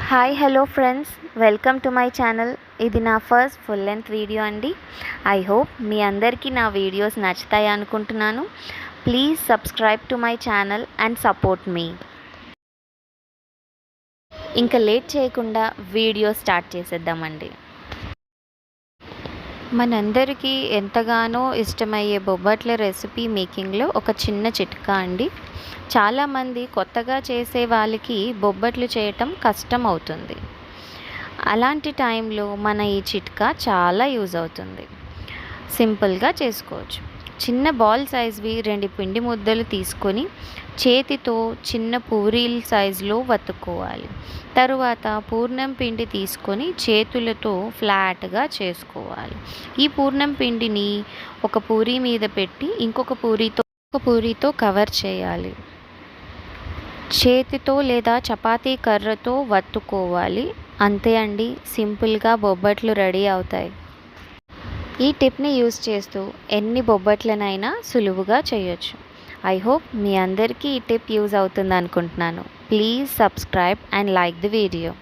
Hi hello friends, welcome to my channel. ఇది నా first full length video అండి. I hope మీ అందరికీ నా వీడియోస్ నచ్చుతాయి అనుకుంటున్నాను. Please subscribe to my channel and support me. ఇంకా లేట్ చేయకుండా వీడియో స్టార్ట్ చేసేద్దామండి. మనందరికీ ఎంతగానో ఇష్టమయ్యే బొబ్బట్ల రెసిపీ మేకింగ్లో ఒక చిన్న చిట్కా అండి. చాలామంది కొత్తగా చేసే వాళ్ళకి బొబ్బట్లు చేయటం కష్టం అవుతుంది. అలాంటి టైంలో మన ఈ చిట్కా చాలా యూజ్ అవుతుంది. సింపుల్గా చేసుకోవచ్చు. చిన్న బాల్ సైజ్వి 2 పిండి ముద్దలు తీసుకొని చేతితో చిన్న పూరీల సైజులో వత్తుకోవాలి. తరువాత పూర్ణం పిండి తీసుకొని చేతులతో ఫ్లాట్గా చేసుకోవాలి. ఈ పూర్ణం పిండిని ఒక పూరీ మీద పెట్టి ఇంకొక పూరీతో కవర్ చేయాలి. చేతితో లేదా చపాతీ కర్రతో వత్తుకోవాలి. అంతే అండి, సింపుల్గా బొబ్బట్లు రెడీ అవుతాయి. ఈ టిప్ని యూజ్ చేస్తూ ఎన్ని బొబ్బట్లనైనా సులువుగా చేయొచ్చు. ఐ హోప్ మీ అందరికీ ఈ టిప్ యూజ్ అవుతుంది అనుకుంటున్నాను. Please subscribe and like the video.